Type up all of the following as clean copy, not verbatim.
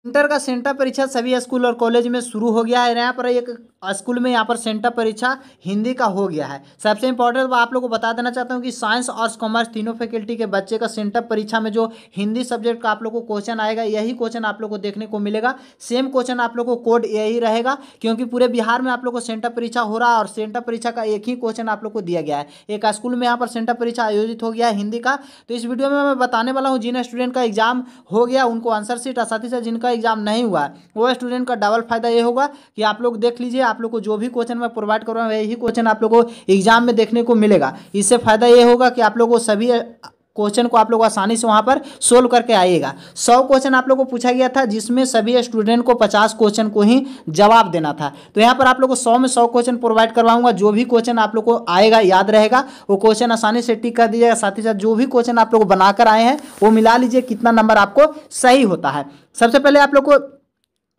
Inter का centre परीक्षा सभी स्कूल और कॉलेज में शुरू हो गया है। यहाँ पर एक स्कूल में यहाँ पर सेंटर परीक्षा हिंदी का हो गया है। सबसे इंपॉर्टेंट आप लोगों को बता देना चाहता हूँ कि साइंस और कॉमर्स तीनों फैकल्टी के बच्चे का सेंटर परीक्षा में जो हिंदी सब्जेक्ट का आप लोग को क्वेश्चन आएगा, यही क्वेश्चन आप लोग को देखने को मिलेगा। सेम क्वेश्चन आप लोग को कोड यही रहेगा, क्योंकि पूरे बिहार में आप लोग को सेंटर परीक्षा हो रहा है और सेंटर परीक्षा का एक ही क्वेश्चन आप लोग को दिया गया है। एक स्कूल में यहाँ पर सेंटर परीक्षा आयोजित हो गया है हिंदी का। तो इस वीडियो में मैं बताने वाला हूँ जिन स्टूडेंट का एग्जाम हो गया उनको आंसर शीट, और साथ ही साथ जिनका एग्जाम नहीं हुआ वो स्टूडेंट का डबल फायदा ये होगा कि आप लोग देख लीजिए, आप लोग को जो भी क्वेश्चन मैं प्रोवाइड कर रहा हूँ वही क्वेश्चन आप लोग को एग्जाम में देखने को मिलेगा। इससे फायदा ये होगा कि आप लोग को सभी क्वेश्चन को आप लोग आसानी से वहाँ पर सोल्व करके आइएगा। 100 क्वेश्चन आप लोग को पूछा गया था, जिसमें सभी स्टूडेंट को 50 क्वेश्चन को ही जवाब देना था। तो यहाँ पर आप लोग को 100 में 100 क्वेश्चन प्रोवाइड करवाऊंगा। जो भी क्वेश्चन आप लोग को आएगा याद रहेगा वो क्वेश्चन आसानी से टिक कर दीजिएगा। साथ ही साथ जो भी क्वेश्चन आप लोग बनाकर आए हैं वो मिला लीजिए कितना नंबर आपको सही होता है। सबसे पहले आप लोग को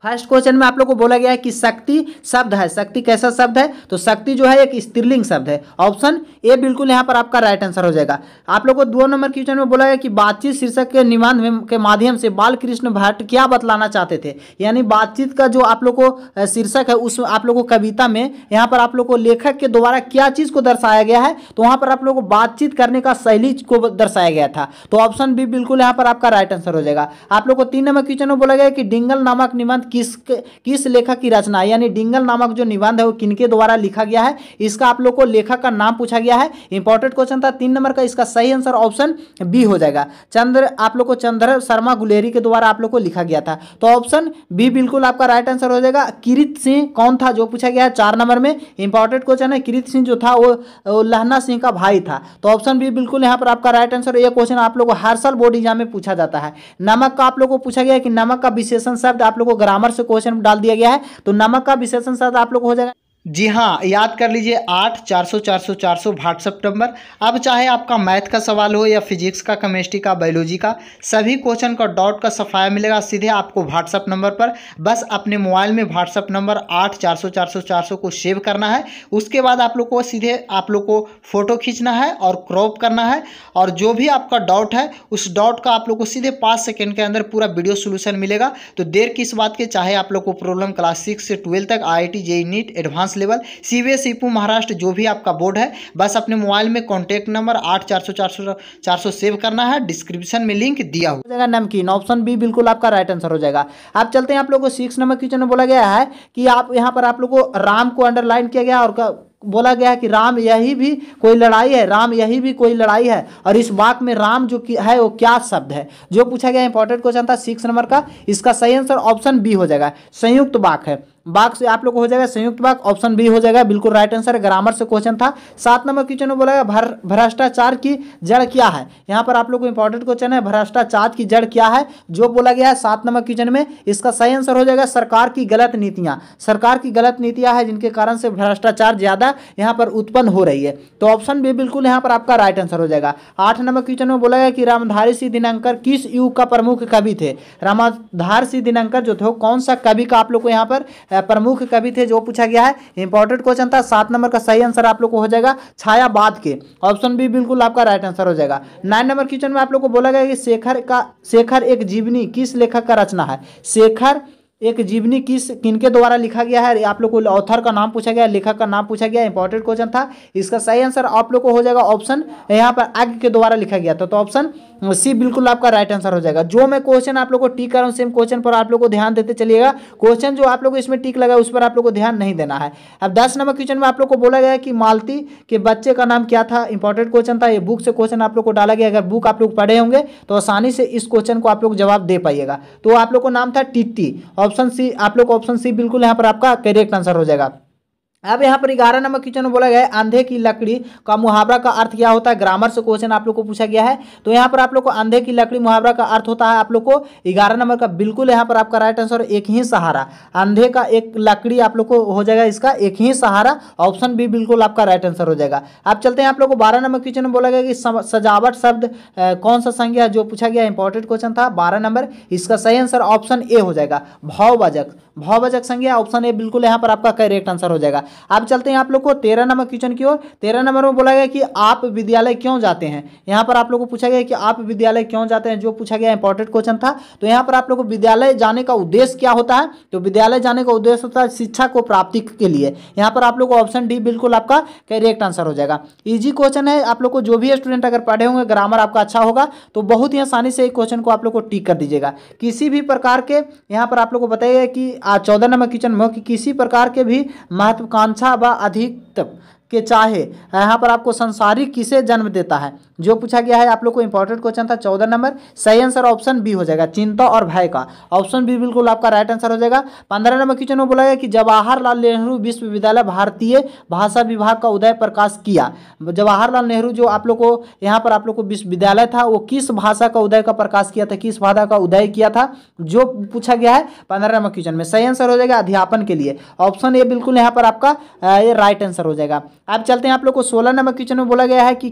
फर्स्ट क्वेश्चन में आप लोग को बोला गया है कि शक्ति शब्द है। शक्ति कैसा शब्द है? तो शक्ति जो है एक स्त्रीलिंग शब्द है। ऑप्शन ए बिल्कुल यहाँ पर आपका राइट आंसर हो जाएगा। आप लोग को 2 नंबर क्वेश्चन में बोला गया कि बातचीत शीर्षक के निबंध के माध्यम से बाल कृष्ण भट्ट क्या बतलाना चाहते थे। यानी बातचीत का जो आप लोग को शीर्षक है उस आप लोग को कविता में यहाँ पर आप लोग को लेखक के द्वारा क्या चीज़ को दर्शाया गया है, तो वहाँ पर आप लोग को बातचीत करने का शैली को दर्शाया गया था। तो ऑप्शन बी बिल्कुल यहाँ पर आपका राइट आंसर हो जाएगा। आप लोग को 3 नंबर क्वेश्चन में बोला गया कि डिंगल नामक निबंध किस लेखक की रचना है। यानी डिंगल नामक जो निबंध है वो किनके द्वारा लिखा गया है, इसका आप लोग को लेखक का नाम पूछा गया है। इंपॉर्टेंट क्वेश्चन था 3 नंबर का। इसका सही आंसर ऑप्शन बी हो जाएगा। आप लोग को चंद्र शर्मा गुलेरी के द्वारा आप लोग को लिखा गया था। तो ऑप्शन बी बिल्कुल आपका राइट आंसर हो जाएगा। किरीट सिंह कौन था जो पूछा गया है 4 नंबर में। इंपॉर्टेंट क्वेश्चन है। किरीट सिंह जो था वो लहना सिंह का भाई था। तो ऑप्शन बी बिल्कुल यहाँ पर आपका राइट आंसर। ये क्वेश्चन आप लोग को हर साल बोर्ड एग्जाम में पूछा जाता है। नमक का आप लोग को पूछा गया है कि नमक का विशेषण शब्द आप लोग को ग्रामर से क्वेश्चन डाल दिया गया है। तो नमक का विशेषण शब्द आप लोग को हो जाएगा। जी हाँ, याद कर लीजिए 8 400 400 400 व्हाट्सएप नंबर। अब चाहे आपका मैथ का सवाल हो या फिजिक्स का, केमिस्ट्री का, बायोलॉजी का, सभी क्वेश्चन का डॉट का सफाया मिलेगा सीधे आपको व्हाट्सएप नंबर पर। बस अपने मोबाइल में व्हाट्सएप नंबर 8 400 400 400 को सेव करना है। उसके बाद आप लोग को सीधे आप लोग को फोटो खींचना है और क्रॉप करना है, और जो भी आपका डाउट है उस डाउट का आप लोग को सीधे 5 सेकेंड के अंदर पूरा वीडियो सोल्यूशन मिलेगा। तो देर किस बात के, चाहे आप लोग को प्रॉब्लम क्लास 6 से 12 तक, IIT JEE NEET advance level, CBSE IPU Maharashtra जो भी आपका बोर्ड है, बस अपने मोबाइल में कॉन्टैक्ट नंबर 8 400 400 400 सेव करना है। डिस्क्रिप्शन में लिंक दिया हो जाएगा। नमकीन ऑप्शन बी बिल्कुल आपका राइट आंसर हो जाएगा। आप चलते हैं आप लोग को 6 नंबर क्वेश्चन में बोला गया है कि आप यहाँ पर आप लोग को राम को अंडरलाइन किया गया और बोला गया है कि राम यही भी कोई लड़ाई है, राम यही भी कोई लड़ाई है। और इस वाक्य में राम जो है वो क्या शब्द है जो पूछा गया। इंपॉर्टेंट क्वेश्चन था 6 नंबर का। इसका सही आंसर ऑप्शन बी हो जाएगा। संयुक्त वाक्य है, वाक्य से आप लोग को हो जाएगा संयुक्त वाक्य। ऑप्शन बी हो जाएगा बिल्कुल राइट आंसर। ग्रामर से क्वेश्चन था। 7 नंबर क्वेश्चन में बोला गया भ्रष्टाचार की जड़ क्या है। यहाँ पर आप लोग को इंपॉर्टेंट क्वेश्चन है, भ्रष्टाचार की जड़ क्या है जो बोला गया है 7 नंबर क्वेश्चन में। इसका सही आंसर हो जाएगा सरकार की गलत नीतियाँ। सरकार की गलत नीतियाँ है जिनके कारण से भ्रष्टाचार ज्यादा यहाँ पर उत्पन्न हो रही है। तो ऑप्शन बी बिल्कुल यहाँ पर आपका राइट आंसर हो जाएगा। 8 नंबर क्वेश्चन में बोला गया कि रामधारी सिंह दिनकर किस युग का प्रमुख कवि थे। रामधार सिंह दिनकर जो थे कौन सा कवि का आप लोग को यहाँ पर प्रमुख कवि थे जो पूछा गया है। इंपॉर्टेंट क्वेश्चन था। 7 नंबर का सही आंसर आप लोग को हो जाएगा छायावाद के। ऑप्शन बी बिल्कुल आपका राइट आंसर हो जाएगा। 9 नंबर क्वेश्चन में आप लोग को बोला गया कि शेखर एक जीवनी किस लेखक का रचना है। शेखर एक जीवनी किनके द्वारा लिखा गया है। आप लोग को ऑथर का नाम पूछा गया, लेखक का नाम पूछा गया। इंपॉर्टेंट क्वेश्चन था। इसका सही आंसर आप लोग को हो जाएगा ऑप्शन यहाँ पर आग के द्वारा लिखा गया था। तो ऑप्शन सी बिल्कुल आपका राइट आंसर हो जाएगा। जो मैं क्वेश्चन आप लोग को टिक कर रहा हूँ सेम क्वेश्चन पर आप लोग को ध्यान देते चलिएगा। क्वेश्चन जो आप लोग को इसमें टिक लगा उस पर आप लोग को ध्यान नहीं देना है। अब 10 नंबर क्वेश्चन में आप लोग को बोला गया कि मालती के बच्चे का नाम क्या था। इंपॉर्टेंट क्वेश्चन था। ये बुक से क्वेश्चन आप लोग को डाला गया। अगर बुक आप लोग पढ़े होंगे तो आसानी से इस क्वेश्चन को आप लोग जवाब दे पाइएगा। तो आप लोग को नाम था टिट्टी। ऑप्शन सी आप लोग ऑप्शन सी बिल्कुल यहाँ पर आपका करेक्ट आंसर हो जाएगा। अब यहाँ पर 11 नंबर क्वेश्चन में बोला गया है अंधे की लकड़ी का मुहावरा का अर्थ क्या होता है। ग्रामर से क्वेश्चन आप लोग को पूछा गया है। तो यहाँ पर आप लोग को अंधे की लकड़ी मुहावरा का अर्थ होता है आप लोग को 11 नंबर का बिल्कुल यहाँ पर आपका राइट आंसर एक ही सहारा। अंधे का एक लकड़ी आप लोग को हो जाएगा इसका एक ही सहारा। ऑप्शन बी बिल्कुल आपका राइट आंसर हो जाएगा। आप चलते हैं आप लोग को 12 नंबर क्वेश्चन में बोला गया कि सजावट शब्द कौन सा संज्ञा जो पूछा गया। इंपॉर्टेंट क्वेश्चन था 12 नंबर। इसका सही आंसर ऑप्शन ए हो जाएगा भाववाचक। भाववाचक संज्ञा ऑप्शन ए बिल्कुल यहाँ पर आपका करेक्ट आंसर हो जाएगा। अब चलते हैं आप लोग को 13 नंबर क्वेश्चन की ओर। 13 नंबर में बोला गया कि आप विद्यालय क्यों जाते हैं। यहाँ पर आप लोग को पूछा गया कि आप विद्यालय क्यों जाते हैं, जो पूछा गया इंपॉर्टेंट क्वेश्चन था। तो यहाँ पर आप लोग को विद्यालय जाने का उद्देश्य क्या होता है, तो विद्यालय जाने का उद्देश्य होता है शिक्षा को प्राप्ति के लिए। यहाँ पर आप लोग को ऑप्शन डी बिल्कुल आपका करेक्ट आंसर हो जाएगा। इजी क्वेश्चन है, आप लोग को जो भी स्टूडेंट अगर पढ़े होंगे, ग्रामर आपका अच्छा होगा तो बहुत ही आसानी से एक क्वेश्चन को आप लोग को टिक कर दीजिएगा। किसी भी प्रकार के यहाँ पर आप लोग को बताइएगा कि 14 नंबर क्वेश्चन में कि किसी प्रकार के भी महत्वाकांक्षा व अधिकतम के चाहे यहाँ पर आपको संसारिक किसे जन्म देता है, जो पूछा गया है। आप लोग को इंपॉर्टेंट क्वेश्चन था 14 नंबर। सही आंसर ऑप्शन बी हो जाएगा, चिंता और भय का। ऑप्शन बी बिल्कुल आपका राइट आंसर हो जाएगा। 15 नंबर क्वेश्चन में बोला गया कि जवाहरलाल नेहरू विश्वविद्यालय भारतीय भाषा विभाग का उदय प्रकाश किया। जवाहरलाल नेहरू जो आप लोग को यहाँ पर आप लोग को विश्वविद्यालय था, वो किस भाषा का उदय का प्रकाश किया था, किस भाषा का उदय किया था, जो पूछा गया है 15 नंबर क्वेश्चन में। सही आंसर हो जाएगा अध्यापन के लिए। ऑप्शन ए बिल्कुल यहाँ पर आपका ये राइट आंसर हो जाएगा। अब चलते हैं आप लोग को 16 नंबर क्वेश्चन में बोला गया है कि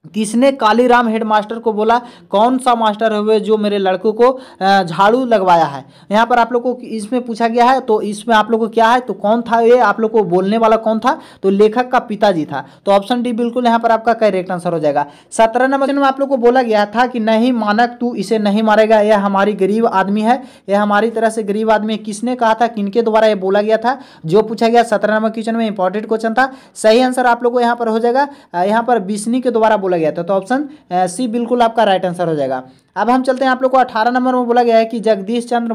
किसने कालीराम हेडमास्टर को बोला, कौन सा मास्टर हुए जो मेरे लड़कों को झाड़ू लगवाया है। यहाँ पर आप लोग को इसमें पूछा गया है, तो इसमें आप लोग को क्या है, तो कौन था ये, आप लोग को बोलने वाला कौन था, तो लेखक का पिताजी था। तो ऑप्शन डी बिल्कुल यहाँ पर आपका करेक्ट आंसर हो जाएगा। 17 नंबर में आप लोग को बोला गया था कि नहीं मानक तू इसे नहीं मारेगा, यह हमारी गरीब आदमी है, यह हमारी तरह से गरीब आदमी है। किसने कहा था, किनके द्वारा यह बोला गया था, जो पूछा गया 17 नंबर क्वेश्चन में। इंपॉर्टेंट क्वेश्चन था। सही आंसर आप लोग को यहाँ पर हो जाएगा, यहाँ पर बिस्नी के द्वारा बोला गया था। तो ऑप्शन सी बिल्कुल आपका राइट आंसर हो जाएगा। अब हम चलते हैं आप लोग को 18 नंबर में बोला गया है कि जगदीश चंद्र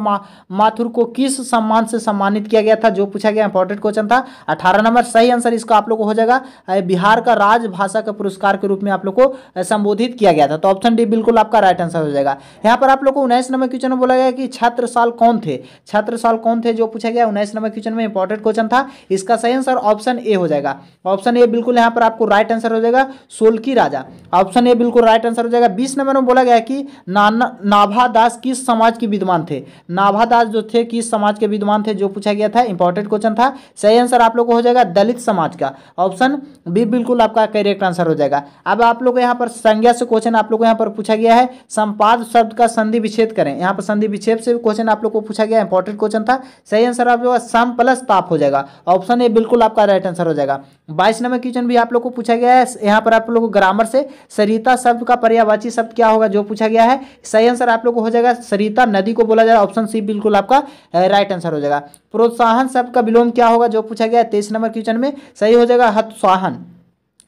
माथुर को किस सम्मान से सम्मानित किया गया था, जो पूछा गया इंपॉर्टेंट क्वेश्चन था। 18 नंबर। सही आंसर इसका आप लोग को हो जाएगा, बिहार का राजभाषा का पुरस्कार के रूप में आप लोग को संबोधित किया गया था। तो ऑप्शन डी बिल्कुल आपका राइट आंसर हो जाएगा। यहाँ पर आप लोग को 19 नंबर क्वेश्चन में बोला गया कि छत्रसाल कौन थे, छत्रसाल कौन थे, जो पूछा गया 19 नंबर क्वेश्चन में। इंपॉर्टेंट क्वेश्चन था। इसका सही आंसर ऑप्शन ए हो जाएगा। ऑप्शन ए बिल्कुल यहाँ पर आपको राइट आंसर हो जाएगा, सोलकी राजा। ऑप्शन ए बिल्कुल राइट आंसर हो जाएगा। 20 नंबर में बोला गया कि नाभादास किस समाज के विद्वान थे, नाभादास जो थे किस समाज के विद्वान थे, जो पूछा गया था। इंपॉर्टेंट क्वेश्चन था। सही आंसर आप लोग को हो जाएगा दलित समाज का। ऑप्शन बी बिल्कुल आपका करेक्ट आंसर हो जाएगा। अब आप लोग यहाँ पर संज्ञा से क्वेश्चन आप लोग को यहाँ पर पूछा गया है, संपाद शब्द का संधि विच्छेद करें। यहाँ पर संधि विच्छेद से क्वेश्चन आप लोग को पूछा गया, इंपॉर्टेंट क्वेश्चन था। सही आंसर आप लोग सम प्लस ताप हो जाएगा। ऑप्शन ए बिल्कुल आपका राइट आंसर हो जाएगा। 22 नंबर क्वेश्चन भी आप लोग को पूछा गया है। यहाँ पर आप लोग को ग्रामर से सरिता शब्द का पर्यायवाची शब्द क्या होगा, जो पूछा गया है। सही आंसर आप लोग को हो जाएगा सरिता नदी को बोला जाएगा। ऑप्शन सी बिल्कुल आपका राइट आंसर हो जाएगा। प्रोत्साहन शब्द का विलोम क्या होगा, जो पूछा गया है 23 नंबर क्वेश्चन में। सही हो जाएगा हतोत्साहन,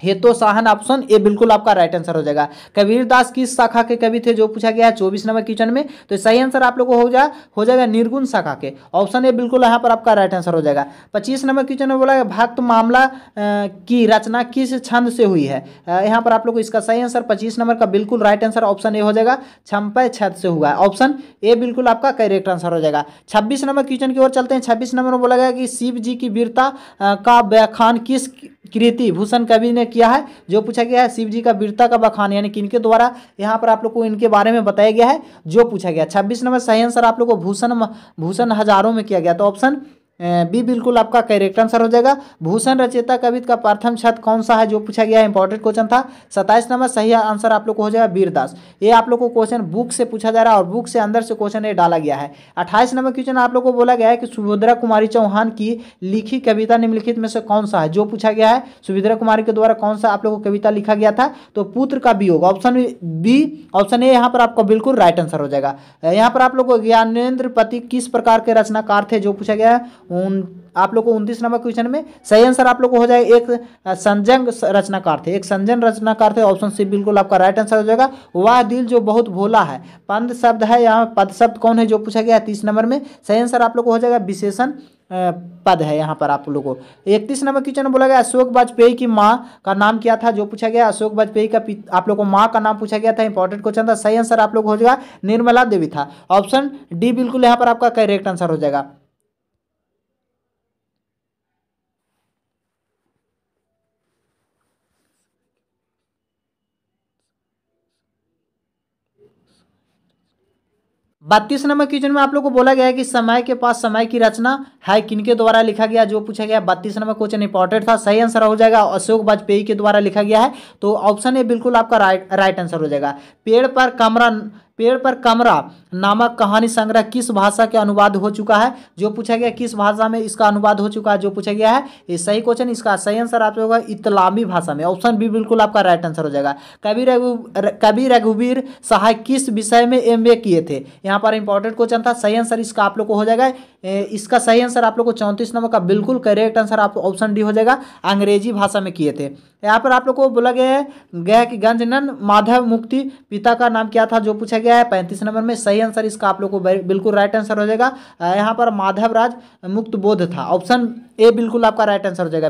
हेतोत्साहन। ऑप्शन ए बिल्कुल आपका राइट आंसर हो जाएगा। कबीरदास किस शाखा के कवि थे, जो पूछा गया है 24 नंबर क्वेश्चन में। तो सही आंसर आप लोग को हो जाएगा निर्गुण शाखा के। ऑप्शन ए बिल्कुल यहाँ पर आपका राइट आंसर हो जाएगा। 25 नंबर क्वेश्चन में बोला भक्त मामला की रचना किस छंद से हुई है। यहाँ पर आप लोग को इसका सही आंसर 25 नंबर का बिल्कुल राइट आंसर ऑप्शन ए हो जाएगा, छंपय छंद से हुआ है। ऑप्शन ए बिल्कुल आपका करेक्ट आंसर हो जाएगा। 26 नंबर क्वेश्चन की ओर चलते हैं। 26 नंबर में बोला गया कि शिव जी की वीरता का व्याख्यान किस कृति भूषण कवि ने किया है, जो पूछा गया है। शिव जी का वीरता का बखान यानी किनके द्वारा यहाँ पर आप लोग को इनके बारे में बताया गया है, जो पूछा गया। 26 नंबर सही आंसर आप लोग को भूषण हजारों में किया गया। तो ऑप्शन बी बिल्कुल आपका करेक्ट आंसर हो जाएगा। भूषण रचयिता कवित्व का प्रथम छंद कौन सा है, जो पूछा गया है। इंपॉर्टेंट क्वेश्चन था। 27 नंबर सही आंसर आप लोग को हो जाएगा वीरदास। ये आप लोग को क्वेश्चन बुक से पूछा जा रहा है और बुक से अंदर से क्वेश्चन ये डाला गया है। 28 नंबर क्वेश्चन आप लोग को बोला गया है कि सुभद्रा कुमारी चौहान की लिखी कविता निम्नलिखित में से कौन सा है, जो पूछा गया है। सुभद्रा कुमारी के द्वारा कौन सा आप लोग को कविता लिखा गया था, तो पुत्र का वियोग। ऑप्शन बी, ऑप्शन ए यहाँ पर आपका बिल्कुल राइट आंसर हो जाएगा। यहाँ पर आप लोग को ज्ञानेंद्र पति किस प्रकार के रचनाकार थे, जो पूछा गया है। आप लोग को 29 नंबर क्वेश्चन में सही आंसर आप लोग को हो जाएगा एक संजन रचनाकार थे, एक संजन रचनाकार थे। ऑप्शन सी बिल्कुल आपका राइट आंसर हो जाएगा। वह दिल जो बहुत भोला है, पद शब्द है, यहाँ पद शब्द कौन है, जो पूछा गया है 30 नंबर में। सही आंसर आप लोग को हो जाएगा विशेषण पद है यहाँ पर आप लोगों को। 31 नंबर क्वेश्चन में बोला गया अशोक वाजपेयी की माँ का नाम क्या था, जो पूछा गया। अशोक वाजपेयी का आप लोग को माँ का नाम पूछा गया था। इंपॉर्टेंट क्वेश्चन था। सही आंसर आप लोग हो जाएगा निर्मला देवी था। ऑप्शन डी बिल्कुल यहाँ पर आपका करेक्ट आंसर हो जाएगा। बत्तीस नंबर क्वेश्चन में आप लोग को बोला गया है कि समय के पास समय की रचना है किनके द्वारा लिखा गया, जो पूछा गया। 32 नंबर क्वेश्चन इंपॉर्टेंट था। सही आंसर हो जाएगा अशोक वाजपेयी के द्वारा लिखा गया है। तो ऑप्शन ए बिल्कुल आपका राइट आंसर हो जाएगा। पेड़ पर कमरा पेड़ पर कमरा नामक कहानी संग्रह किस भाषा के अनुवाद हो चुका है, जो पूछा गया किस भाषा में इसका अनुवाद हो चुका है, जो पूछा गया है ये सही क्वेश्चन। इसका सही आंसर आप लोगों का इस्लामी भाषा में, ऑप्शन बी बिल्कुल आपका राइट आंसर हो जाएगा। कवि रघुवीर सहाय किस विषय में एमए किए थे, यहाँ पर इंपॉर्टेंट क्वेश्चन था। सही आंसर इसका आप लोग को हो जाएगा, इसका सही आंसर आप लोग को 34 नंबर का बिल्कुल करेक्ट आंसर आप ऑप्शन डी हो जाएगा, अंग्रेजी भाषा में किए थे। यहाँ पर आप लोग को बोला गया है कि गंजनन माधव मुक्ति पिता का नाम क्या था, जो पूछा गया है 35 नंबर में। सही आंसर इसका आप लोग को बिल्कुल राइट आंसर हो जाएगा, यहाँ पर माधवराज मुक्त बोध था, ऑप्शन ए बिल्कुल आपका राइट आंसर हो जाएगा।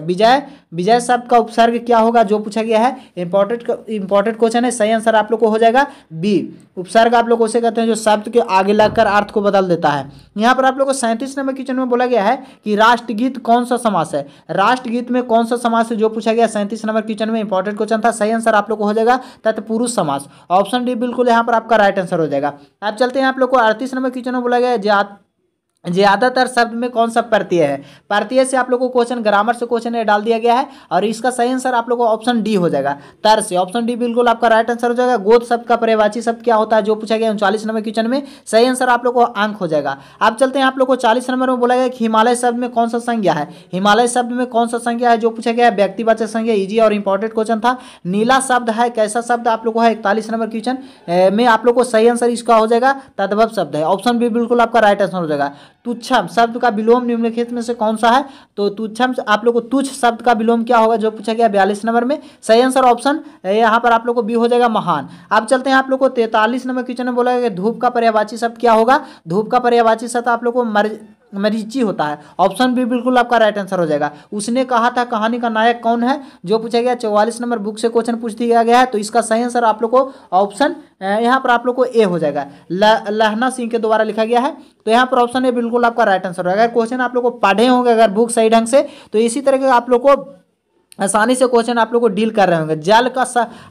विजय शब्द का उपसर्ग क्या होगा, जो पूछा गया है इंपॉर्टेंट क्वेश्चन है। सही आंसर आप लोग को हो जाएगा बी। उपसर्ग आप लोग उसे कहते हैं जो शब्द के आगे लगकर अर्थ को बदल देता है। यहाँ पर आप लोग को 37 नंबर क्वेश्चन में बोला गया है कि राष्ट्रगीत कौन सा समास है, राष्ट्रगीत में कौन सा समास है, जो पूछा गया 37 नंबर क्वेश्चन में इंपॉर्टेंट क्वेश्चन था। सही आंसर आप लोग को हो जाएगा तत्पुरुष समास, ऑप्शन डी बिल्कुल यहाँ पर आपका राइट आंसर हो जाएगा। अब चलते हैं आप लोग को 38 नंबर क्वेश्चन में बोला गया है ज्यादातर शब्द में कौन सा प्रत्यय है। प्रत्यय से आप लोगों को क्वेश्चन ग्रामर से क्वेश्चन डाल दिया गया है और इसका सही आंसर आप लोगों को ऑप्शन डी हो जाएगा, तर से, ऑप्शन डी बिल्कुल आपका राइट आंसर हो जाएगा। गोद शब्द का पर्यायवाची शब्द क्या होता है, जो पूछा गया 39 नंबर क्वेश्चन में। सही आंसर आप लोग को अंक हो जाएगा। अब चलते हैं आप लोग को 40 नंबर में बोला गया कि हिमालय शब्द में कौन सा संज्ञा है, हिमालय शब्द में कौन सा संज्ञा है, जो पूछा गया है व्यक्तिवाचक संज्ञा, इजी और इंपॉर्टेंट क्वेश्चन था। नीला शब्द है कैसा शब्द आप लोग को है 41 नंबर क्वेश्चन में आप लोग को सही आंसर इसका हो जाएगा तद्भव शब्द है, ऑप्शन बी बिल्कुल आपका राइट आंसर हो जाएगा। तुच्छम शब्द का विलोम निम्नलिखित में से कौन सा है, तो तुच्छम आप लोग को तुच्छ शब्द का विलोम क्या होगा, जो पूछा गया 42 नंबर में। सही आंसर ऑप्शन यहाँ पर आप लोग को बी हो जाएगा महान। अब चलते हैं आप लोग को 43 नंबर क्वेश्चन में बोला गया धूप का पर्यायवाची शब्द क्या होगा, धूप का पर्यायवाची शब्द आप लोग को मरीचि होता है, ऑप्शन बी बिल्कुल आपका राइट आंसर हो जाएगा। उसने कहा था कहानी का नायक कौन है, जो पूछा गया 44 नंबर बुक से क्वेश्चन पूछ दिया गया है, तो इसका सही आंसर आप लोग को ऑप्शन यहाँ पर आप लोग को ए हो जाएगा। लहना सिंह के द्वारा लिखा गया है, तो यहाँ पर ऑप्शन ए बिल्कुल आपका राइट आंसर होगा। अगर क्वेश्चन आप लोग को पढ़े होंगे अगर बुक सही ढंग से, तो इसी तरह के आप लोग को आसानी से क्वेश्चन आप लोग को डील कर रहे होंगे। जल का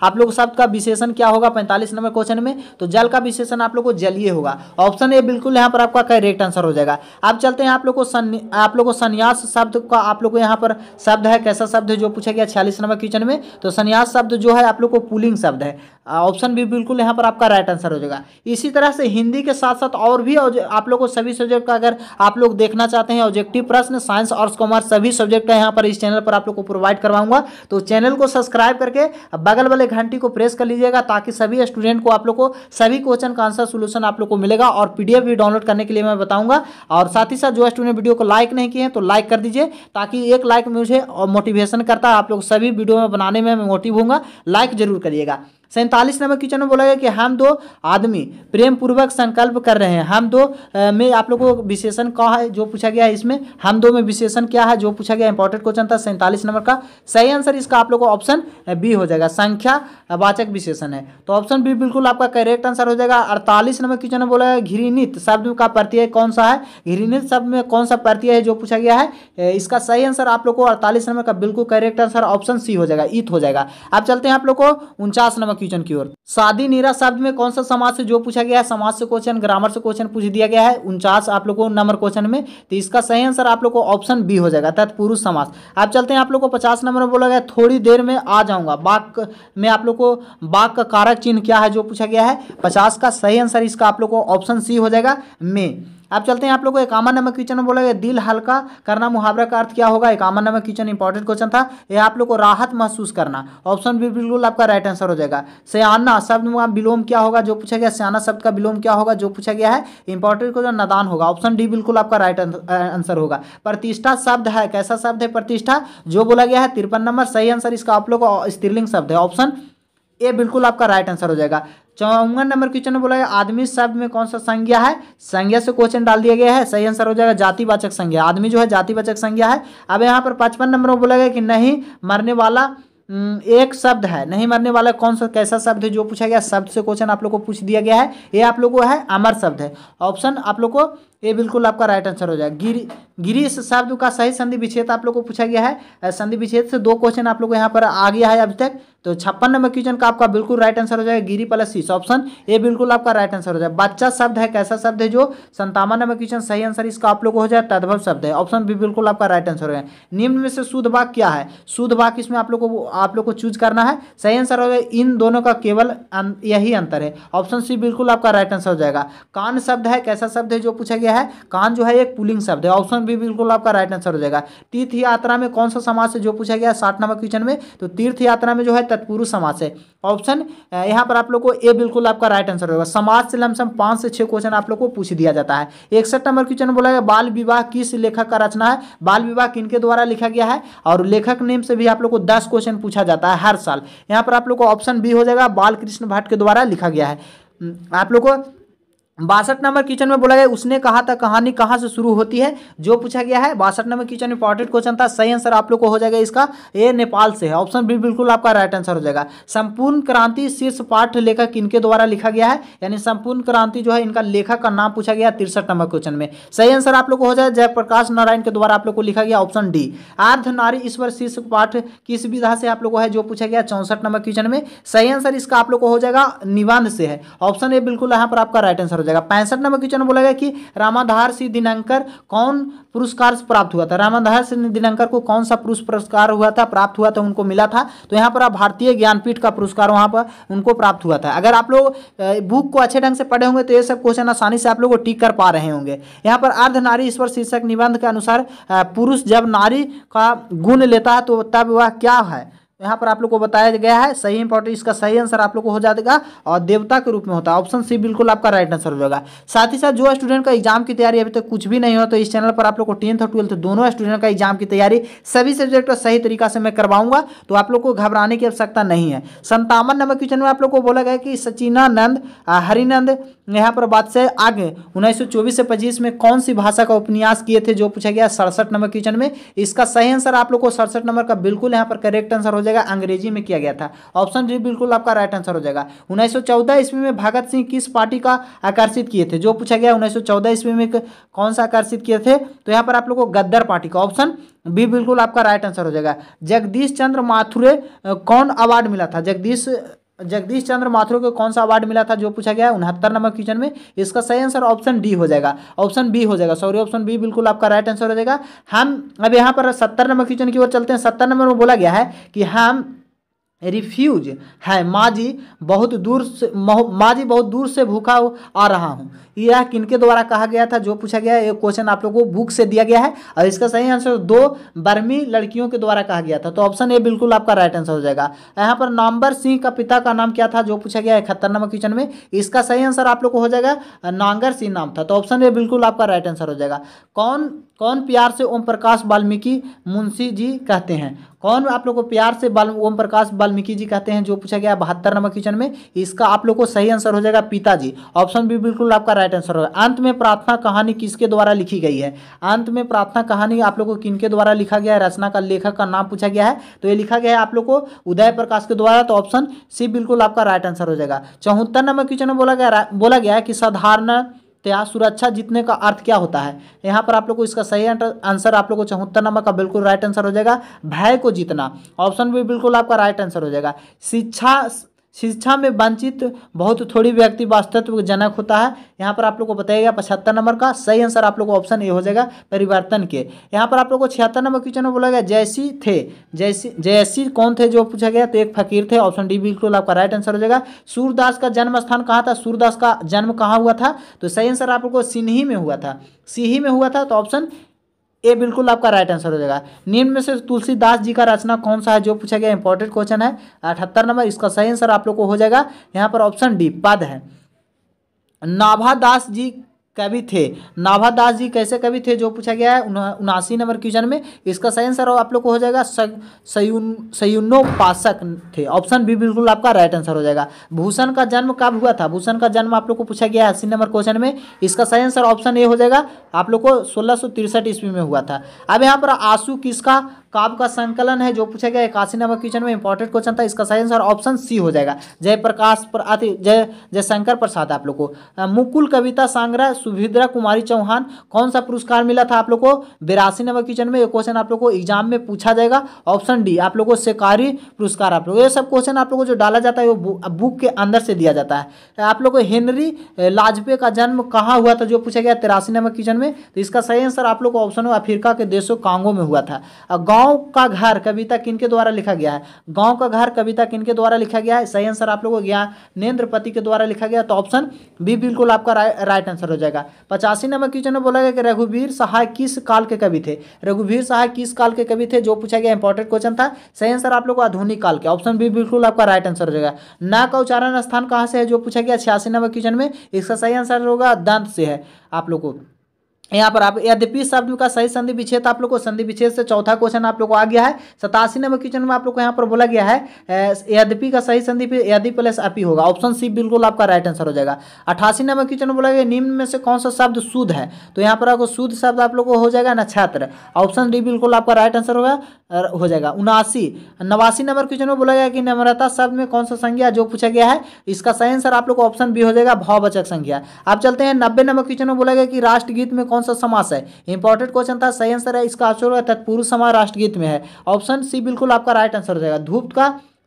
आप लोग शब्द का विशेषण क्या होगा 45 नंबर क्वेश्चन में, तो जल का विशेषण आप लोग को जलीय होगा, ऑप्शन ए बिल्कुल यहाँ पर आपका करेक्ट आंसर हो जाएगा। अब चलते हैं आप लोग को संन्यास शब्द का आप लोग को यहाँ पर शब्द है कैसा शब्द है, जो पूछा गया 46 नंबर क्वेश्चन में, तो संन्यास शब्द जो है आप लोग को पुल्लिंग शब्द है, ऑप्शन बी बिल्कुल यहाँ पर आपका राइट आंसर हो जाएगा। इसी तरह से हिंदी के साथ साथ और भी आप लोग को सभी सब्जेक्ट का अगर आप लोग देखना चाहते हैं ऑब्जेक्टिव प्रश्न साइंस और कॉमर्स सभी सब्जेक्ट का यहाँ पर इस चैनल पर आप लोग को प्रोवाइड करवाऊंगा, तो चैनल को सब्सक्राइब करके बगल वाले घंटी को प्रेस कर लीजिएगा, ताकि सभी स्टूडेंट को आप लोग को सभी क्वेश्चन का आंसर सोल्यूशन आप लोग को मिलेगा। और पीडीएफ भी डाउनलोड करने के लिए मैं बताऊंगा। और साथ ही साथ जो स्टूडेंट वीडियो को लाइक नहीं किए हैं तो लाइक कर दीजिए, ताकि एक लाइक मुझे मोटिवेशन करता है, आप लोग सभी वीडियो में बनाने में मैं मोटिव होऊंगा। लाइक जरूर करिएगा। 47 नंबर क्वेश्चन में बोला गया कि हम दो आदमी प्रेम पूर्वक संकल्प कर रहे हैं, हम दो में आप लोगों को विशेषण कहा है, जो पूछा गया है इसमें हम दो में विशेषण क्या है, जो पूछा गया इंपॉर्टेंट क्वेश्चन था 47 नंबर का। सही आंसर इसका आप लोगों को ऑप्शन बी हो जाएगा, संख्या वाचक विशेषण है, तो ऑप्शन बी बिल्कुल आपका करेक्ट आंसर हो जाएगा। 48 नंबर क्वेश्चन में बोला गया घृणित शब्द का प्रत्यय कौन सा है, घृणित शब्द में कौन सा प्रत्यय है, जो पूछा गया है इसका सही आंसर आप लोग को 48 नंबर का बिल्कुल करेक्ट आंसर ऑप्शन सी हो जाएगा, ईत हो जाएगा। अब चलते हैं आप लोग को 49 नंबर क्वेश्चन की ओर। शादी नीरा शब्द में कौन सा समास है, जो पूछा गया है समास से क्वेश्चन ग्रामर से क्वेश्चन पूछ दिया गया है 49 आप लोग को नंबर क्वेश्चन में, तो इसका सही आंसर आप लोग को ऑप्शन बी हो जाएगा, तत्पुरुष समास। अब चलते हैं आप लोग को 50 नंबर में बोला गया थोड़ी देर में आ जाऊंगा, बाक में आप लोग को बाक का कारक चिन्ह क्या है, जो पूछा गया है 50 का सही आंसर इसका आप लोग को ऑप्शन सी हो जाएगा में। अब चलते हैं आप लोग को 51 नंबर क्वेश्चन में बोला गया दिल हल्का करना मुहावरा का अर्थ क्या होगा, 51 नंबर क्वेश्चन इंपॉर्टेंट क्वेश्चन था, यह आप लोग को राहत महसूस करना, ऑप्शन बी बिल्कुल आपका राइट आंसर हो जाएगा। सयाना शब्द में विलोम क्या होगा, जो पूछा गया सयाना शब्द का विलोम क्या होगा, जो पूछा गया है इंपॉर्टेंट क्वेश्चन नादान होगा, ऑप्शन डी बिल्कुल आपका राइट आंसर होगा। प्रतिष्ठा शब्द है कैसा शब्द है प्रतिष्ठा, जो बोला गया है 53 नंबर, सही आंसर इसका आप लोग को स्त्रीलिंग शब्द है, ऑप्शन ए बिल्कुल आपका राइट आंसर हो जाएगा। 54 नंबर क्वेश्चन में बोला गया आदमी शब्द में कौन सा संज्ञा है, संज्ञा से क्वेश्चन डाल दिया गया है, सही आंसर हो जाएगा जातिवाचक संज्ञा, आदमी जो है जातिवाचक संज्ञा है। अब यहाँ पर 55 नंबर में बोला गया कि नहीं मरने वाला एक शब्द है, नहीं मरने वाला कौन सा कैसा शब्द है, जो पूछा गया शब्द से क्वेश्चन आप लोग को पूछ दिया गया है, ये आप लोग को है अमर शब्द है, ऑप्शन आप लोग को ये बिल्कुल आपका राइट आंसर हो जाएगा। गिरीश शब्द का सही संधि विच्छेद आप लोग को पूछा गया है, संधि विच्छेद से 2 क्वेश्चन आप लोग को यहाँ पर आ गया है अभी तक, तो 56 नंबर क्वेश्चन का आपका बिल्कुल राइट आंसर हो जाएगा गिरी प्लस शीश, ऑप्शन ए बिल्कुल आपका राइट आंसर हो जाएगा। बच्चा शब्द है कैसा शब्द है, जो 57 नंबर क्वेश्चन सही आंसर इसका आप लोग को हो जाए तद्भव शब्द है, ऑप्शन बी बिल्कुल आपका राइट आंसर हो जाएगा। निम्न में से शुद्ध वाक्य क्या है, शुद्ध वाक्य इसमें आप लोग को चूज करना है, सही आंसर हो जाएगा इन दोनों का केवल यही अंतर है, ऑप्शन सी बिल्कुल आपका राइट आंसर हो जाएगा। कान शब्द है कैसा शब्द है, जो पूछा गया है, कान जो है एक पुल्लिंग शब्द है, ऑप्शन बी बिल्कुल आपका राइट आंसर हो जाएगा। तीर्थ यात्रा में कौन सा समास है, जो पूछा गया है 60 नंबर क्वेश्चन में, तो तीर्थ यात्रा में जो है तत्पुरुष समास है, ऑप्शन यहाँ पर आप लोग को ए बिल्कुल आपका राइट आंसर होगा। समाज से लमसम 5 से 6 क्वेश्चन आप लोग को पूछ दिया जाता है। 61 नंबर क्वेश्चन बोला गया बाल विवाह किस लेखक का रचना है, बाल विवाह किनके द्वारा लिखा गया है, और लेखक नेम से भी आप लोग को 10 क्वेश्चन पूछा जाता है हर साल। यहाँ पर आप लोग को ऑप्शन बी हो जाएगा, बाल कृष्ण भट्ट के द्वारा लिखा गया है। आप लोग को 62 नंबर क्वेश्चन में बोला गया उसने कहा था कहानी कहाँ से शुरू होती है, जो पूछा गया है 62 नंबर क्वेश्चन इंपॉर्टेंट क्वेश्चन था, सही आंसर आप लोग को हो जाएगा इसका ए नेपाल से है, ऑप्शन बी बिल्कुल आपका राइट आंसर हो जाएगा। संपूर्ण क्रांति शीर्ष पाठ लेखक किनके द्वारा लिखा गया है, यानी संपूर्ण क्रांति जो है इनका लेखक का नाम पूछा गया 63 नंबर क्वेश्चन में, सही आंसर आप लोग को हो जाएगा जयप्रकाश नारायण के द्वारा आप लोग को लिखा गया, ऑप्शन डी। अर्ध नारी ईश्वर शीर्ष पाठ किस विधा से आप लोग को है, जो पूछा गया 64 नंबर क्वेश्चन में, सही आंसर इसका आप लोग को हो जाएगा निबंध से है, ऑप्शन ए बिल्कुल यहाँ पर आपका राइट आंसर हो जाएगा। 65 नंबर क्वेश्चन बोला गया कि रामाधार सिंह दिनकर कौन पुरस्कार प्राप्त हुआ था, रामाधार सिंह दिनकर को कौन सा पुरस्कार हुआ था, प्राप्त हुआ था, उनको मिला था, तो यहाँ पर आप भारतीय ज्ञानपीठ का पुरस्कार वहाँ पर उनको प्राप्त हुआ था। अगर आप लोग बुक को अच्छे ढंग से पढ़े होंगे तो ये सब क्वेश्चन आसानी से आप लोग को टिक कर पा रहे होंगे। यहाँ पर अर्ध नारी ईश्वर शीर्षक निबंध के अनुसार पुरुष जब नारी का गुण लेता है तो तब वह क्या है, यहाँ पर आप लोग को बताया गया है, सही इंपॉर्टेंट इसका सही आंसर आप लोग को हो जाएगा और देवता के रूप में होता है, ऑप्शन सी बिल्कुल आपका राइट आंसर हो जाएगा। साथ ही साथ जो स्टूडेंट का एग्जाम की तैयारी अभी तक कुछ भी नहीं हो तो इस चैनल पर आप लोग को 10th और 12th दोनों स्टूडेंट का एग्जाम की तैयारी सभी सब्जेक्ट का सही तरीका से मैं करवाऊंगा, तो आप लोग को घबराने की आवश्यकता नहीं है। 57 नंबर क्वेश्चन में आप लोग को बोला गया कि सचिनानंद हरिनंद यहाँ पर बात से आगे 1924 से 25 में कौन सी भाषा का उपन्यास किए थे, जो पूछा गया 67 नंबर क्वेश्चन में, इसका सही आंसर आप लोग को 67 नंबर का बिल्कुल यहाँ पर करेक्ट आंसर हो जाएगा, अंग्रेजी में किया गया था, ऑप्शन डी बिल्कुल आपका राइट आंसर हो जाएगा। 1914 ईस्वी में भगत सिंह किस पार्टी का आकर्षित किए थे, जो पूछा गया 1914 ईस्वी में कौन सा आकर्षित किए थे, तो यहाँ पर आप लोग को गद्दार पार्टी का, ऑप्शन बी बिल्कुल आपका राइट आंसर हो जाएगा। जगदीश चंद्र माथुरे कौन अवार्ड मिला था, जगदीश चंद्र माथुर को कौन सा अवार्ड मिला था, जो पूछा गया 69 नंबर क्वेश्चन में, इसका सही आंसर ऑप्शन डी हो जाएगा, ऑप्शन बी हो जाएगा, सॉरी ऑप्शन बी बिल्कुल आपका राइट आंसर हो जाएगा। हम अब यहाँ पर 70 नंबर क्वेश्चन की ओर चलते हैं। 70 नंबर में बोला गया है कि हम रिफ्यूज है माँ जी बहुत दूर से भूखा आ रहा हूँ, यह किनके द्वारा कहा गया था, जो पूछा गया है, एक क्वेश्चन आप लोगों को बुक से दिया गया है और इसका सही आंसर 2 बर्मी लड़कियों के द्वारा कहा गया था, तो ऑप्शन ए बिल्कुल आपका राइट आंसर हो जाएगा। यहाँ पर नांबर सिंह का पिता का नाम क्या था, जो पूछा गया 71 नंबर क्वेश्चन में, इसका सही आंसर आप लोग को हो जाएगा नांगर सिंह नाम था, तो ऑप्शन ए बिल्कुल आपका राइट आंसर हो जाएगा। कौन प्यार से ओम प्रकाश वाल्मीकि मुंशी जी कहते हैं, कौन आप लोग को प्यार से ओम प्रकाश वाल्मीकि जी कहते हैं, जो पूछा गया 72 नंबर क्वेश्चन में, इसका आप लोग को सही आंसर हो जाएगा पिताजी, ऑप्शन बी बिल्कुल आपका राइट आंसर होगा। अंत में प्रार्थना कहानी किसके द्वारा लिखी गई है, अंत में प्रार्थना कहानी आप लोग को किनके द्वारा लिखा गया है, रचना का लेखक का नाम पूछा गया है, तो ये लिखा गया है आप लोग को उदय प्रकाश के द्वारा, तो ऑप्शन सी बिल्कुल आपका राइट आंसर हो जाएगा। 74 नंबर क्वेश्चन में बोला गया है कि साधारण सुरक्षा जीतने का अर्थ क्या होता है, यहाँ पर आप लोग को इसका सही आंसर आप लोग को 74 नंबर का बिल्कुल राइट आंसर हो जाएगा भय को जीतना, ऑप्शन भी बिल्कुल आपका राइट आंसर हो जाएगा। शिक्षा में वंचित बहुत थोड़ी व्यक्ति वास्तव जनक होता है, यहाँ पर आप लोग को बताइएगा 75 नंबर का सही आंसर आप लोग को ऑप्शन ए हो जाएगा परिवर्तन के। यहाँ पर आप लोग को 76 नंबर क्वेश्चन में बोला गया जयसी कौन थे, जो पूछा गया तो एक फकीर थे, ऑप्शन डी बिल्कुल आपका राइट आंसर हो जाएगा। सूरदास का जन्म स्थान कहाँ था, सूरदास का जन्म कहाँ हुआ था, तो सही आंसर आप लोग को सिन्ही में हुआ था, तो ऑप्शन ए बिल्कुल आपका राइट आंसर हो जाएगा। निम्न में से तुलसीदास जी का रचना कौन सा है, जो पूछा गया इंपॉर्टेंट क्वेश्चन है 78 नंबर, इसका सही आंसर आप लोग को हो जाएगा यहाँ पर ऑप्शन डी पद है। नाभादास जी कवि थे, नाभादास जी कैसे कवि थे, जो पूछा गया है 79 नंबर क्वेश्चन में, इसका सही आंसर आप लोग को हो जाएगा सयुनोपासक थे, ऑप्शन बी बिल्कुल आपका राइट आंसर हो जाएगा। भूषण का जन्म कब हुआ था, भूषण का जन्म आप लोग को पूछा गया है 80 नंबर क्वेश्चन में, इसका सही आंसर ऑप्शन ए हो जाएगा आप लोग को 1663 ईस्वी में हुआ था। अब यहाँ पर आंसू किसका काव्य का संकलन है, जो पूछा गया 81 नंबर क्वेश्चन में, इंपॉर्टेंट क्वेश्चन था, इसका सही आंसर ऑप्शन सी हो जाएगा जयशंकर प्रसाद आप लोग को। मुकुल कविता संग्रह सुभद्रा कुमारी चौहान, कौन सा पुरस्कार मिला था आप लोग को? 82 नंबर क्वेश्चन में ये क्वेश्चन आप लोग को एग्जाम में पूछा जाएगा। ऑप्शन डी आप लोग को शेकारी पुरस्कार। आप लोग ये सब क्वेश्चन आप लोग को जो डाला जाता है वो बुक के अंदर से दिया जाता है। आप लोग को हेनरी लाजपे का जन्म कहाँ हुआ था जो पूछा गया 83 नंबर क्वेश्चन में, तो इसका सही आंसर आप लोग को ऑप्शन हो अफ्रीका के देशों कांगो में हुआ था। गांव का घर कविता किनके द्वारा लिखा गया है? गांव का घर कविता किनके द्वारा लिखा गया है? सही आंसर आप लोगों को ज्ञानेंद्रपति के द्वारा लिखा गया, तो ऑप्शन बी बिल्कुल आपका राइट आंसर हो जाएगा। 85 नंबर क्वेश्चन में बोला गया कि रघुवीर सहाय किस काल के कवि थे? रघुवीर सहाय किस काल के कवि थे जो पूछा गया इंपॉर्टेंट क्वेश्चन था। सही आंसर आप लोग को आधुनिक काल के, ऑप्शन बी बिल्कुल आपका राइट आंसर हो जाएगा। ना का उच्चारण स्थान कहाँ से है जो पूछा गया 86 नंबर क्वेश्चन में, इसका सही आंसर होगा दंत से है। आप लोग को यहाँ पर आप यद्यपि शब्द का सही संधि विच्छेद आप लोग को संधि विच्छेद से चौथा क्वेश्चन आप लोग को आ गया है। 87 नंबर क्वेश्चन में आप लोग को यहाँ पर बोला गया है यद्यपि का सही संधि पे यदि प्लस अपि होगा, ऑप्शन सी बिल्कुल आपका राइट आंसर हो जाएगा। 88 नंबर क्वेश्चन में बोला गया निम्न में से कौन सा शब्द शुद्ध है, तो यहाँ पर आपको शुद्ध शब्द आप लोग को हो जाएगा नक्षत्र, ऑप्शन डी बिल्कुल आपका राइट आंसर होगा हो जाएगा। 89 नंबर क्वेश्चन में बोला गया कि नम्रता शब्द में कौन सा संज्ञा जो पूछा गया है, इसका सही आंसर आप लोग को ऑप्शन बी हो जाएगा भाववाचक संज्ञा। आप चलते हैं 90 नंबर क्वेश्चन में बोला गया कि राष्ट्रगीत में कौन सा समास है, इंपॉर्टेंट क्वेश्चन था। सही आंसर है इसका आंसर तत्पुरुष समास राष्ट्रगीत में है, ऑप्शन सी बिल्कुल आपका राइट आंसर हो जाएगा।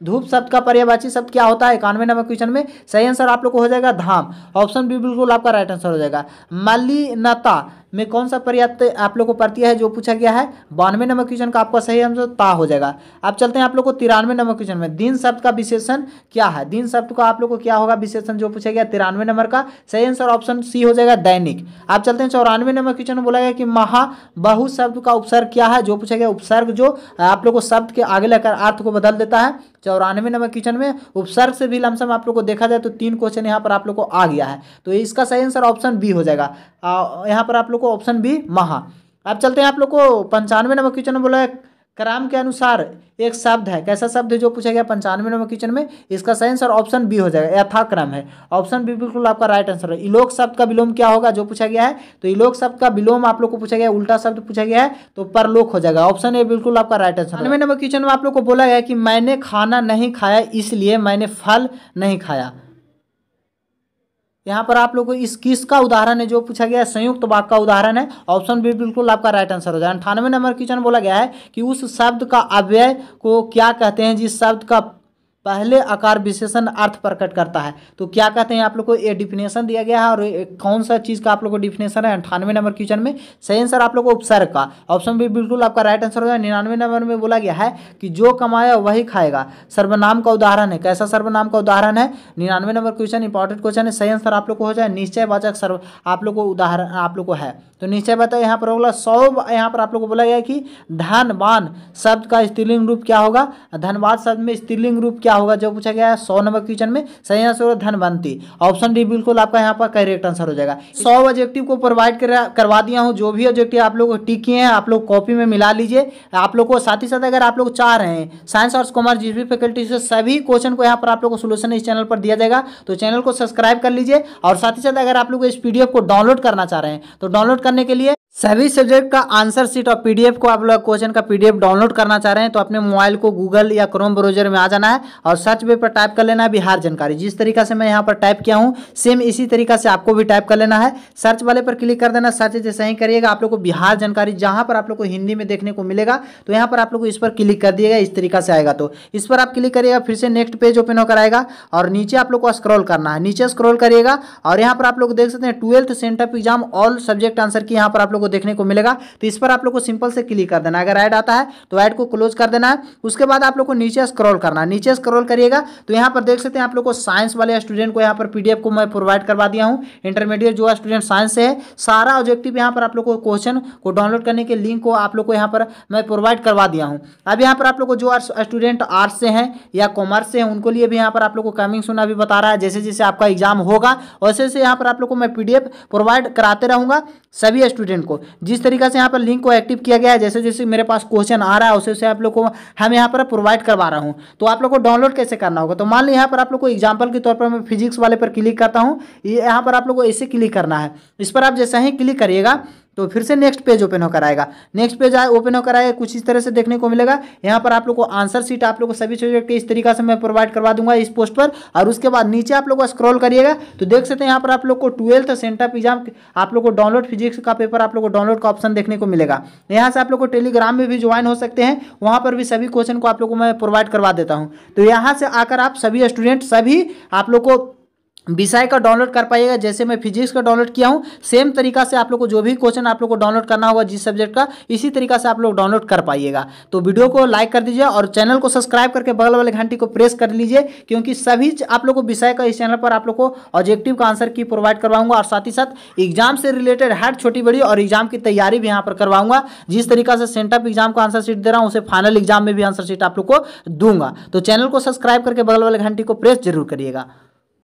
धूप शब्द का पर्यायवाची शब्द क्या होता है 91 नंबर क्वेश्चन में, सही आंसर आप लोग को हो जाएगा धाम, ऑप्शन बी बिल्कुल आपका राइट आंसर हो जाएगा। मलिनता में कौन सा पर्याय आप लोग को प्रत्यय है जो पूछा गया है 92 नंबर क्वेश्चन का आपका सही आंसर ता हो जाएगा। आप चलते हैं आप लोग को 93 नंबर क्वेश्चन में, दिन शब्द का विशेषण क्या है? दिन शब्द का आप लोग को क्या होगा विशेषण जो पूछा गया 93 नंबर का, सही आंसर ऑप्शन सी हो जाएगा दैनिक। आप चलते हैं 94 नंबर क्वेश्चन में बोला गया कि महाबहु शब्द का उपसर्ग क्या है जो पूछा गया, उपसर्ग जो आप लोग को शब्द के आगे लेकर अर्थ को बदल देता है। 94 नंबर क्वेश्चन में उपसर्ग से भी लमसम आप लोग को देखा जाए तो 3 क्वेश्चन यहाँ पर आप लोग को आ गया है, तो इसका सही आंसर ऑप्शन बी हो जाएगा। यहाँ पर आप लोग को ऑप्शन बी महा। अब चलते हैं आप लोग को 95 नंबर क्वेश्चन में बोला है क्रम के अनुसार एक शब्द है, कैसा शब्द है जो पूछा गया 95 नंबर क्वेश्चन में, इसका सही आंसर ऑप्शन बी हो जाएगा यथाक्रम है, ऑप्शन बी बिल्कुल आपका राइट आंसर है। इलोक शब्द का विलोम क्या होगा जो पूछा गया है, तो इलोक शब्द का विलोम आप लोग को पूछा गया उल्टा शब्द पूछा गया है तो परलोक हो जाएगा, ऑप्शन ए बिल्कुल आपका राइट आंसर। 95 नंबर क्वेश्चन में आप लोग को बोला गया कि मैंने खाना नहीं खाया इसलिए मैंने फल नहीं खाया। यहाँ पर आप लोग को इस किसका उदाहरण है जो पूछा गया है, संयुक्त वाक्य का उदाहरण है, ऑप्शन बी बिल्कुल आपका राइट आंसर हो जाएगा। 98 नंबर क्वेश्चन बोला गया है कि उस शब्द का अव्यय को क्या कहते हैं जिस शब्द का पहले आकार विशेषण अर्थ प्रकट करता है, तो क्या कहते हैं आप लोग को ये डिफिनेशन दिया गया है और कौन सा चीज़ का आप लोग को डिफिनेशन है 98 नंबर क्वेश्चन में, सही आंसर आप लोग को उपसर्ग का, ऑप्शन बी बिल्कुल आपका राइट आंसर हो जाएगा। 99 नंबर में बोला गया है कि जो कमाया वही खाएगा, सर्वनाम का उदाहरण है, कैसा सर्वनाम का उदाहरण है 99 नंबर क्वेश्चन इंपॉर्टेंट क्वेश्चन है, सही आंसर आप लोग को हो जाए निश्चयवाचक सर्व आप लोग को उदाहरण आप लोग को है, तो निश्चयवाचक यहाँ पर होगा 100। यहाँ पर आप लोग को बोला गया कि धनवान शब्द का स्त्रीलिंग रूप क्या होगा, धनवान शब्द में स्त्रीलिंग रूप क्या होगा जो पूछा गया है 100 नंबर क्वेश्चन में, सही आंसर होगा धनवंती, ऑप्शन डी बिल्कुल आपका यहाँ पर करेक्ट आंसर हो जाएगा। 100 ऑब्जेक्टिव को प्रोवाइड करवा दिया हूँ, जो भी ऑब्जेक्टिव आप लोग टिक किए हैं आप लोग कॉपी में मिला लीजिए। आप लोग को साथ ही साथ अगर आप लोग चाह रहे हैं साइंस और कॉमर्स जिस भी फैकल्टी से सभी क्वेश्चन को यहाँ पर आप लोग को सोल्यूशन इस चैनल पर दिया जाएगा, तो चैनल को सब्सक्राइब कर लीजिए। और साथ ही साथ अगर आप लोग इस पीडीएफ को डाउनलोड करना चाह रहे हैं तो डाउनलोड करने के लिए सभी सब्जेक्ट का आंसर शीट और पीडीएफ को आप लोग क्वेश्चन का पीडीएफ डाउनलोड करना चाह रहे हैं तो अपने मोबाइल को गूगल या क्रोम ब्राउजर में आ जाना है और सर्च बार पर टाइप कर लेना है बिहार जानकारी। जिस तरीका से मैं यहाँ पर टाइप किया हूँ सेम इसी तरीका से आपको भी टाइप कर लेना है। सर्च वाले पर क्लिक कर देना, सर्च जैसे ही करिएगा आप लोग को बिहार जानकारी जहाँ पर आप लोग को हिंदी में देखने को मिलेगा, तो यहाँ पर आप लोग को इस पर क्लिक कर दिएगा, इस तरीका से आएगा तो इस पर आप क्लिक करिएगा, फिर से नेक्स्ट पेज ओपन होकर आएगा और नीचे आप लोग को स्क्रॉल करना है, नीचे स्क्रॉल करिएगा और यहाँ पर आप लोग देख सकते हैं 12th sent up exam all subject answer की यहाँ पर आप लोग को देखने को मिलेगा, तो इस पर आप लोग को सिंपल से क्लिक कर देना है। अगर ऐड आता है तो ऐड को क्लोज कर देना है। उसके बाद आप लोग को नीचे स्क्रॉल करना है, नीचे स्क्रॉल करिएगा तो यहाँ पर देख सकते हैं आप लोग को साइंस वाले स्टूडेंट को यहाँ पर पीडीएफ को मैं प्रोवाइड करवा दिया हूँ। इंटरमीडिएट जो स्टूडेंट साइंस से है सारा ऑब्जेक्टिव यहाँ पर आप लोग को क्वेश्चन को डाउनलोड करने के लिंक को आप लोग को यहाँ पर मैं प्रोवाइड करवा दिया हूँ। अब यहाँ पर आप लोग को जो स्टूडेंट आर्ट्स से हैं या कॉमर्स से हैं उनको लिए भी यहाँ पर आप लोग को कमिंग सून अभी बता रहा है, जैसे जैसे आपका एग्जाम होगा वैसे वैसे यहाँ पर आप लोग को मैं पीडीएफ प्रोवाइड कराते रहूँगा सभी स्टूडेंट को। जिस तरीका से यहाँ पर लिंक को एक्टिव किया गया है, जैसे जैसे मेरे पास क्वेश्चन आ रहा है उसे उसे आप लोग को हम यहाँ पर प्रोवाइड करवा रहा हूँ। तो आप लोग को डाउनलोड कैसे करना होगा, तो मान लीजिए यहाँ पर आप लोग को एग्जांपल के तौर पर मैं फिजिक्स वाले पर क्लिक करता हूँ, ये यहाँ पर आप लोग को ऐसे क्लिक करना है। इस पर आप जैसे ही क्लिक करिएगा तो फिर से नेक्स्ट पेज ओपन होकर आएगा। नेक्स्ट पेज ओपन होकर आएगा, कुछ इस तरह से देखने को मिलेगा। यहाँ पर आप लोग को आंसर शीट आप लोग को सभी सब्जेक्ट के इस तरीका से मैं प्रोवाइड करवा दूंगा इस पोस्ट पर। और उसके बाद नीचे आप लोग को स्क्रॉल करिएगा तो देख सकते हैं यहाँ पर आप लोग को 12th सेंटअप एग्जाम आप लोग को डाउनलोड फिजिक्स का पेपर आप लोग को डाउनलोड का ऑप्शन देखने को मिलेगा। यहाँ से आप लोग को टेलीग्राम में भी ज्वाइन हो सकते हैं, वहाँ पर भी सभी क्वेश्चन को आप लोग को मैं प्रोवाइड करवा देता हूँ। तो यहाँ से आकर आप सभी स्टूडेंट सभी आप लोग को विषय का डाउनलोड कर पाइएगा। जैसे मैं फिजिक्स का डाउनलोड किया हूँ सेम तरीका से आप लोग को जो भी क्वेश्चन आप लोग को डाउनलोड करना होगा जिस सब्जेक्ट का, इसी तरीका से आप लोग डाउनलोड कर पाइएगा। तो वीडियो को लाइक कर दीजिए और चैनल को सब्सक्राइब करके बगल वाले घंटी को प्रेस कर लीजिए, क्योंकि सभी आप लोग को विषय का इस चैनल पर आप लोग को ऑब्जेक्टिव का आंसर की प्रोवाइड करवाऊंगा और साथ ही साथ एग्जाम से रिलेटेड हर छोटी बड़ी और एग्जाम की तैयारी भी यहाँ पर करवाऊंगा। जिस तरीका से सेंटअप एग्जाम का आंसर शीट दे रहा हूँ उसे फाइनल एग्जाम में भी आंसर शीट आप लोग को दूंगा। तो चैनल को सब्सक्राइब करके बगल वाले घंटी को प्रेस जरूर करिएगा।